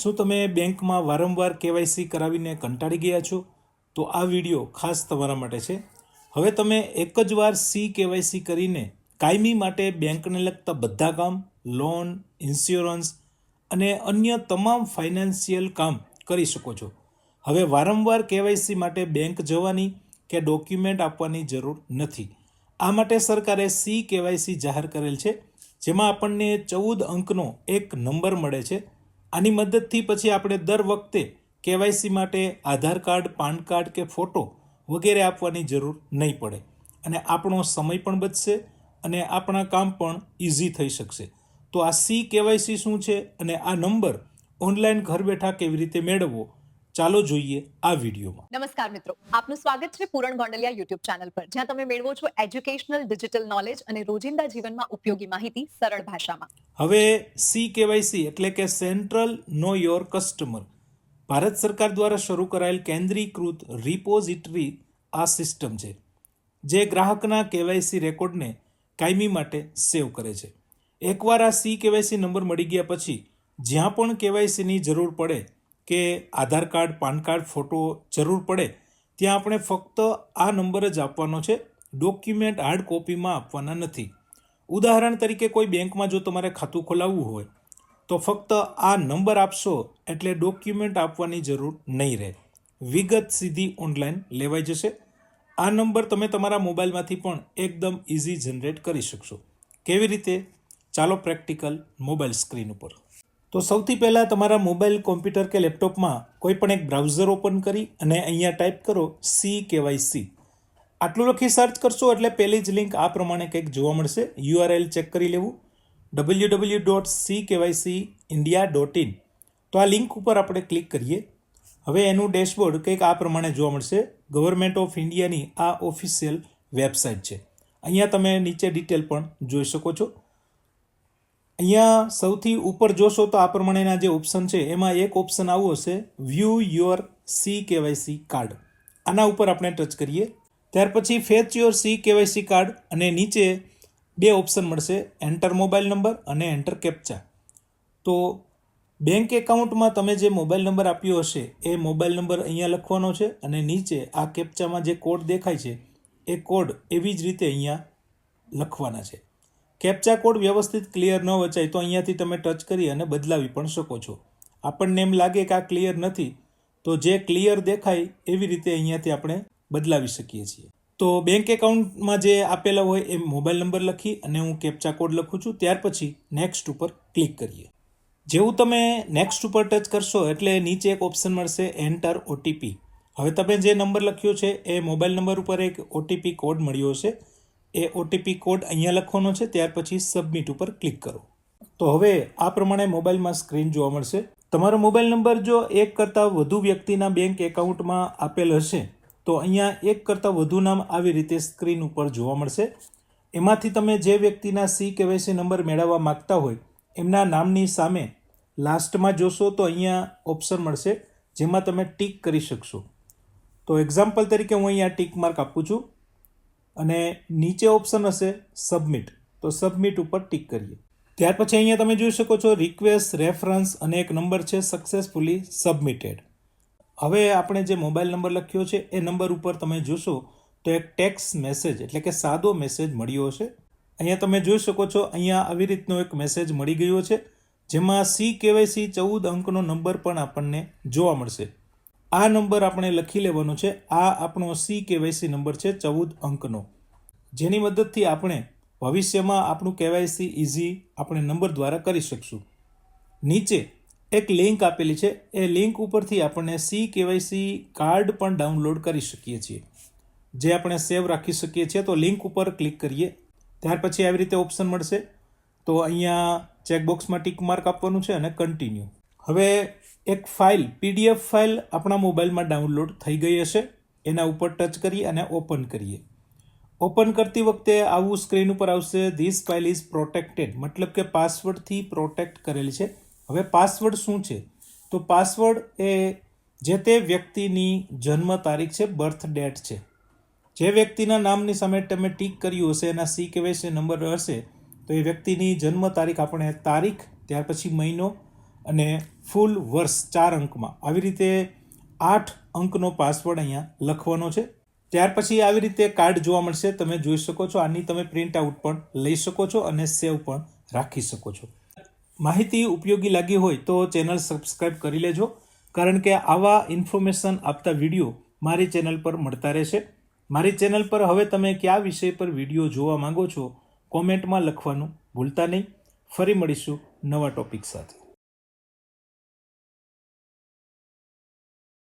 શું તમે બેંકમાં વારંવાર કેવાયસી કરાવીને કંટાળી ગયા છો? તો આ વિડીયો ખાસ તમારા માટે છે. હવે તમે એક જ વાર કેવાયસી કરીને કાયમી માટે બેંકને લગતા બધા કામ, લોન, ઇન્સ્યોરન્સ અને અન્ય તમામ ફાઇનાન્સિયલ કામ કરી શકો છો. હવે વારંવાર કેવાયસી માટે બેંક જવાની કે ડોક્યુમેન્ટ આપવાની જરૂર નથી. આ માટે સરકારે કેવાયસી જાહેર કરેલ છે, જેમાં આપણને 14 અંકનો એક નંબર મળે છે. આની મદદથી પછી આપણે દર વખતે કેવાયસી માટે આધાર કાર્ડ, પાન કાર્ડ કે ફોટો વગેરે આપવાની જરૂર નહીં પડે અને આપણો સમય પણ બચશે અને આપણા કામ પણ ઇઝી થઈ શકશે. તો આ કેવાયસી શું છે અને આ નંબર ઓનલાઈન ઘર બેઠા કેવી રીતે મેળવવો, ચાલો જોઈએ આ વિડીયોમાં. નમસ્કાર મિત્રો, આપનું સ્વાગત છે પૂરણ ગોંડલિયા યુટ્યુબ ચેનલ પર, જ્યાં તમે મેળવો છો એજ્યુકેશનલ ડિજિટલ નોલેજ અને રોજિંદા જીવનમાં ઉપયોગી માહિતી સરળ ભાષામાં. હવે કેવાયસી એટલે કે central know your customer Bharat સરકાર દ્વારા શરૂ કરાયેલ કેન્દ્રીકૃત રિપોઝિટરી આ સિસ્ટમ છે, જે ગ્રાહકના કેવાયસી રેકોર્ડને કાયમી માટે સેવ કરે છે. એકવાર આ કેવાયસી નંબર મળી ગયા પછી જ્યાં પણ કેવાયસીની જરૂર પડે કે આધાર કાર્ડ, પાન કાર્ડ, ફોટો જરૂર પડે ત્યાં આપણે ફક્ત આ નંબર જ આપવાનો છે, ડોક્યુમેન્ટ હાર્ડ કોપીમાં આપવાના નથી. ઉદાહરણ તરીકે કોઈ બેંકમાં જો તમારે ખાતું ખોલાવવું હોય તો ફક્ત આ નંબર આપશો એટલે ડોક્યુમેન્ટ આપવાની જરૂર નહીં રહે. વિગત સીધી ઓનલાઈન લેવાઈ જશે. આ નંબર તમે તમારા મોબાઈલમાંથી પણ એકદમ ઇઝી જનરેટ કરી શકશો. કેવી રીતે? ચાલો પ્રેક્ટિકલ મોબાઈલ સ્ક્રીન ઉપર. તો સૌથી પહેલાં તમારા મોબાઈલ, કોમ્પ્યુટર કે લેપટોપમાં કોઈ પણ એક બ્રાઉઝર ઓપન કરી અને અહીંયા ટાઈપ કરો કેવાયસી. આટલું લખી સર્ચ કરશો એટલે પહેલી જ લિંક આ પ્રમાણે કંઈક જોવા મળશે. URL ચેક કરી લેવું, www.ckycindia.in. તો આ લિંક ઉપર આપણે ક્લિક કરીએ. હવે એનું ડેશબોર્ડ કંઈક આ પ્રમાણે જોવા મળશે. ગવર્મેન્ટ ઓફ ઇન્ડિયાની આ ઓફિશિયલ વેબસાઇટ છે. અહીંયા તમે નીચે ડિટેલ પણ જોઈ શકો છો. અહીંયા સૌથી ઉપર જોશો તો આ પ્રમાણેના જે ઓપ્શન છે એમાં એક ઓપ્શન આવું હશે, વ્યૂ યોર કેવાયસી કાર્ડ. આના ઉપર આપણે ટચ કરીએ. ત્યાર પછી ફેચ યોર કેવાયસી કાર્ડ અને નીચે બે ઓપ્શન મળશે, એન્ટર મોબાઈલ નંબર અને એન્ટર કેપ્ચા. તો બેંક એકાઉન્ટમાં તમે જે મોબાઈલ નંબર આપ્યો હશે એ મોબાઈલ નંબર અહીંયા લખવાનો છે અને નીચે આ કેપ્ચામાં જે કોડ દેખાય છે એ કોડ એવી જ રીતે અહીંયા લખવાના છે. કેપ્ચા કોડ વ્યવસ્થિત ક્લિયર ન વચાય તો અહીંયાથી તમે ટચ કરી અને બદલાવી પણ શકો છો. આપણને એમ લાગે કે આ ક્લિયર નથી તો જે ક્લિયર દેખાય એવી રીતે અહીંયાથી આપણે બદલાવી શકીએ છીએ. તો બેંક એકાઉન્ટમાં જે આપેલા હોય એ મોબાઈલ નંબર લખી અને હું કેપ્ચા કોડ લખું છું. ત્યાર પછી નેક્સ્ટ ઉપર ક્લિક કરીએ. જેવું તમે નેક્સ્ટ ઉપર ટચ કરશો એટલે નીચે એક ઓપ્શન મળશે, એન્ટર OTP. હવે તમે જે નંબર લખ્યો છે એ મોબાઈલ નંબર ઉપર એક OTP કોડ મળ્યો હશે. એ OTP કોડ અહીંયા લખવાનો છે. ત્યાર પછી સબમિટ ઉપર ક્લિક કરો. તો હવે આ પ્રમાણે મોબાઈલમાં સ્ક્રીન જોવા મળશે. તમારો મોબાઈલ નંબર જો એક કરતાં વધુ વ્યક્તિના બેંક એકાઉન્ટમાં આપેલ હશે તો અહીંયા એક કરતાં વધુ નામ આવી રીતે સ્ક્રીન ઉપર જોવા મળશે. એમાંથી તમે જે વ્યક્તિના કેવાયસી નંબર મેળવવા માગતા હોય એમના નામની સામે લાસ્ટમાં જોશો તો અહીંયા ઓપ્શન મળશે જેમાં તમે ટીક કરી શકશો. તો એક્ઝામ્પલ તરીકે હું અહીંયા ટીક માર્ક આપું છું અને નીચે ઓપ્શન હશે સબમિટ. તો સબમિટ ઉપર ટીક કરીએ. ત્યાર પછી અહીંયા તમે જોઈ શકો છો રિક્વેસ્ટ, રેફરન્સ અને એક નંબર છે સક્સેસફુલી સબમિટેડ. હવે આપણે જે મોબાઈલ નંબર લખ્યો છે એ નંબર ઉપર તમે જોશો તો એક ટેક્સ્ટ મેસેજ એટલે કે સાદો મેસેજ મળ્યો હશે. અહીંયા તમે જોઈ શકો છો અહીંયા આવી રીતનો એક મેસેજ મળી ગયો છે જેમાં કેવાયસી 14 અંકનો નંબર પણ આપણને જોવા મળશે. આ નંબર આપણે લખી લેવાનો છે. આ આપણો કેવાયસી નંબર છે 14 અંકનો, જેની મદદથી આપણે ભવિષ્યમાં આપણું કેવાયસી ઇઝી આપણે નંબર દ્વારા કરી શકશું. નીચે એક લિંક આપેલી છે, એ લિંક ઉપરથી આપણને કેવાયસી કાર્ડ પણ ડાઉનલોડ કરી શકીએ છીએ, જે આપણે સેવ રાખી શકીએ છીએ. તો લિંક ઉપર ક્લિક કરીએ. ત્યાર પછી આવી રીતે ઓપ્શન મળશે. તો અહીંયા ચેકબોક્સમાં ટીક માર્ક આપવાનું છે અને કન્ટિન્યુ. હવે એક ફાઇલ, PDF ફાઇલ આપણા મોબાઈલમાં ડાઉનલોડ થઈ ગઈ હશે. એના ઉપર ટચ કરી અને ઓપન કરીએ. ઓપન કરતી વખતે આવું સ્ક્રીન ઉપર આવશે, ધીસ ફાઇલ ઇઝ પ્રોટેક્ટેડ, મતલબ કે પાસવર્ડથી પ્રોટેક્ટ કરેલી છે. હવે પાસવર્ડ શું છે? તો પાસવર્ડ એ જે તે વ્યક્તિની જન્મ તારીખ છે, બર્થ ડેટ છે. જે વ્યક્તિના નામની સામે તમે ટીક કર્યું હશે એના કેવાયસી નંબર હશે તો એ વ્યક્તિની જન્મ તારીખ આપણે તારીખ, ત્યાર પછી મહિનો અને ફૂલ વર્ષ 4 અંકમાં આવી રીતે 8 અંકનો પાસવર્ડ અહીંયા લખવાનો છે. ત્યાર પછી આવી રીતે કાર્ડ જોવા મળશે, તમે જોઈ શકો છો. આની તમે પ્રિન્ટ આઉટ પણ લઈ શકો છો અને સેવ પણ રાખી શકો છો. માહિતી ઉપયોગી લાગી હોય તો ચેનલ સબસ્ક્રાઈબ કરી લેજો, કારણ કે આવા ઇન્ફોર્મેશન આપતા વિડીયો મારી ચેનલ પર મળતા રહેશે. મારી ચેનલ પર હવે તમે કયા વિષય પર વિડીયો જોવા માંગો છો કોમેન્ટમાં લખવાનું ભૂલતા નહીં. ફરી મળીશું નવા ટોપિક સાથે.